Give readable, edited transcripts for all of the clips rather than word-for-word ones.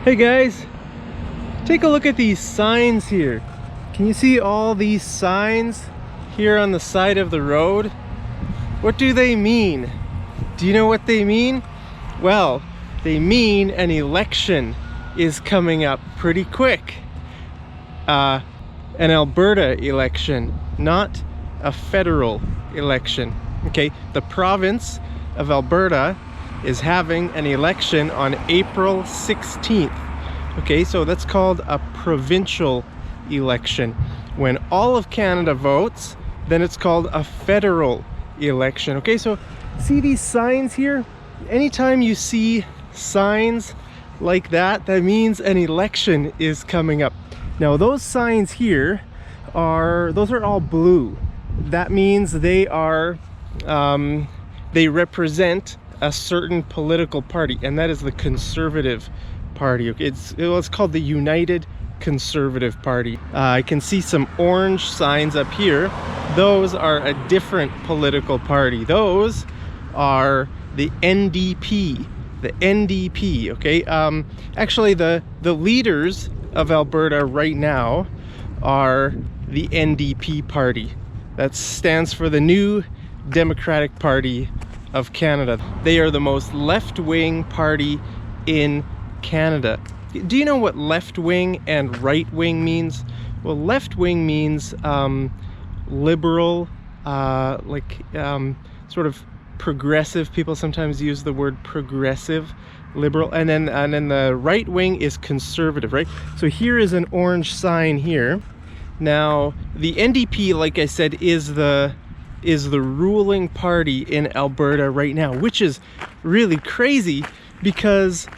Hey guys, take a look at these signs here. Can you see all these signs here on the side of the road? What do they mean? Do you know what they mean? Well, they mean an election is coming up pretty quick. An Alberta election, not a federal election. Okay, the province of Alberta is having an election on April 16th. Okay, so that's called a provincial election. When all of Canada votes, then it's called a federal election. Okay, so see these signs here? Anytime you see signs like that, that means an election is coming up. Now those signs here those are all blue. That means they are they represent a certain political party, and that is the Conservative Party. It's called the United Conservative Party. I can see some orange signs up here. Those are a different political party. Those are the NDP. The NDP, okay? Actually, the leaders of Alberta right now are the NDP party. That stands for the New Democratic Party of Canada. They are the most left-wing party in Canada. Do you know what left-wing and right-wing means? Well, left-wing means liberal, sort of progressive. People sometimes use the word progressive, liberal, and then the right wing is conservative, right? So here is an orange sign here. Now the NDP, like I said, is the ruling party in Alberta right now, which is really crazy because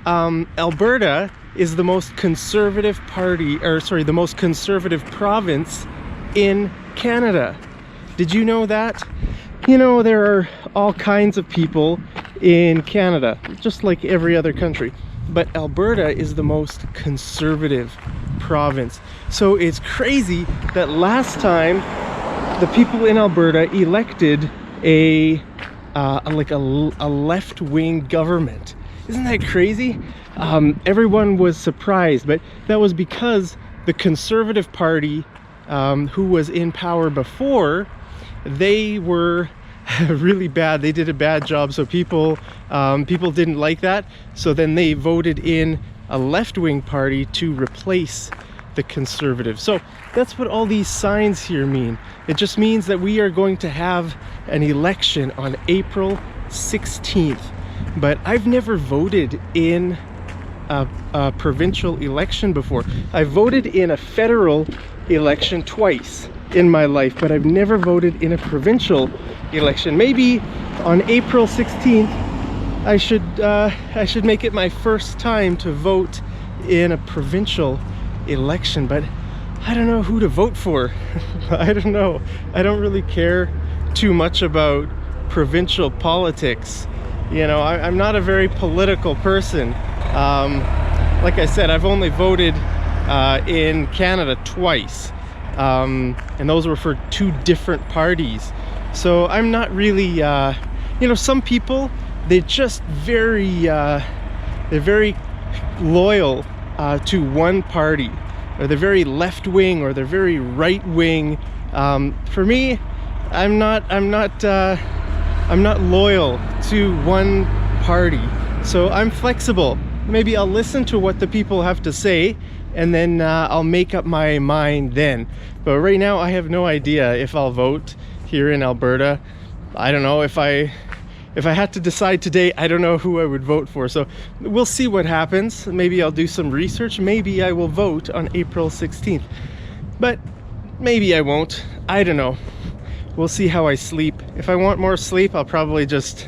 Alberta is the most conservative the most conservative province in Canada. Did you know that? You know, there are all kinds of people in Canada, just like every other country, but Alberta is the most conservative province. So it's crazy that last time the people in Alberta elected a left-wing government. Isn't that crazy? Everyone was surprised, but that was because the Conservative Party, who was in power before, they were really bad. They did a bad job, so people didn't like that. So then they voted in a left-wing party to replace the Conservatives. So that's what all these signs here mean. It just means that we are going to have an election on April 16th. But I've never voted in a provincial election before. I voted in a federal election twice in my life, but I've never voted in a provincial election. Maybe on April 16th I should make it my first time to vote in a provincial election, but I don't know who to vote for. I don't know. I don't really care too much about provincial politics. You know, I'm not a very political person. Like I said, I've only voted in Canada twice. And those were for two different parties. So I'm not really, you know, some people, they're just they're very loyal to one party, or they're very left-wing, or they're very right-wing. For me, I'm not loyal to one party, so I'm flexible. Maybe I'll listen to what the people have to say, and then I'll make up my mind then. But right now I have no idea if I'll vote here in Alberta. I don't know. If I had to decide today, I don't know who I would vote for. So we'll see what happens. Maybe I'll do some research. Maybe I will vote on April 16th. But maybe I won't. I don't know. We'll see how I sleep. If I want more sleep, I'll probably just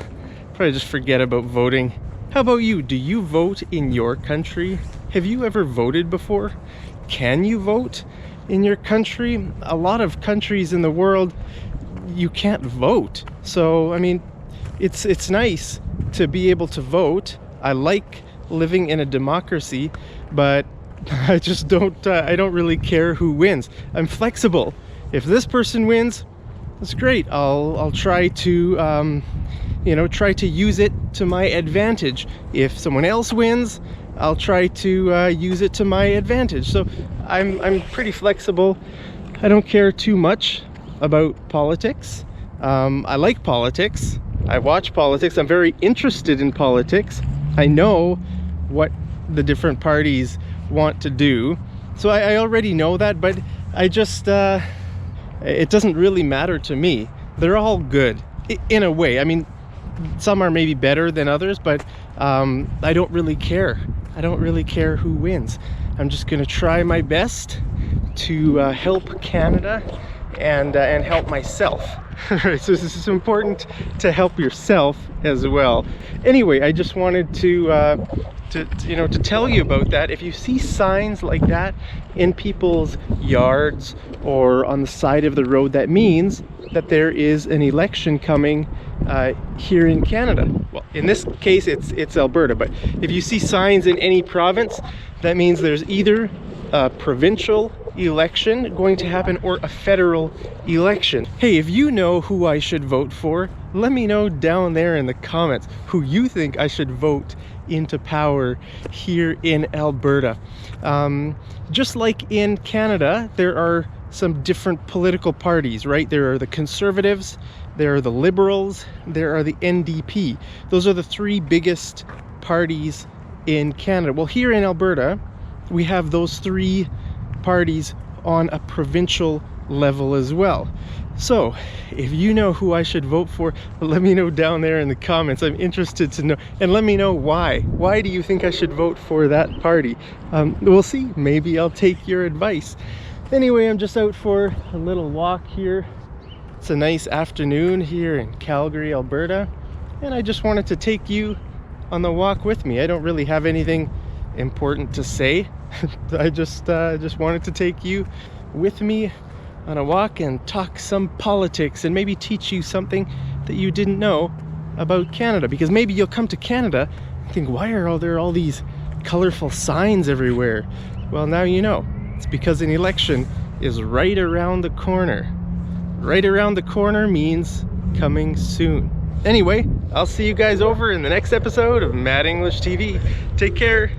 forget about voting. How about you? Do you vote in your country? Have you ever voted before? Can you vote in your country? A lot of countries in the world, you can't vote. So, I mean, it's nice to be able to vote. I like living in a democracy, but I just don't really care who wins. I'm flexible. If this person wins, that's great. I'll try to try to use it to my advantage. If someone else wins, I'll try to use it to my advantage. So I'm pretty flexible. I don't care too much about politics. I like politics. I watch politics. I'm very interested in politics. I know what the different parties want to do. So I already know that, but I just, it doesn't really matter to me. They're all good in a way. I mean, some are maybe better than others, but I don't really care. I don't really care who wins. I'm just gonna try my best to help Canada and help myself. So this is important to help yourself as well. Anyway, I just wanted to tell you about that. If you see signs like that in people's yards or on the side of the road, that means that there is an election coming here in Canada. Well, in this case, it's Alberta, but if you see signs in any province, that means there's either a provincial election going to happen or a federal election. Hey, if you know who I should vote for, let me know down there in the comments who you think I should vote into power here in Alberta. Just like in Canada, there are some different political parties, right? There are the Conservatives, there are the Liberals, there are the NDP. Those are the three biggest parties in Canada. Well, here in Alberta, we have those three parties on a provincial level as well. So if you know who I should vote for, let me know down there in the comments. I'm interested to know, and let me know why. Why do you think I should vote for that party? We'll see. Maybe I'll take your advice. Anyway, I'm just out for a little walk here. It's a nice afternoon here in Calgary, Alberta, and I just wanted to take you on the walk with me. I don't really have anything important to say. I just wanted to take you with me on a walk and talk some politics and maybe teach you something that you didn't know about Canada, because maybe you'll come to Canada and think, why are there all these colorful signs everywhere? Well, now you know. It's because an election is right around the corner. Right around the corner means coming soon. Anyway, I'll see you guys over in the next episode of Mad English TV. Take care.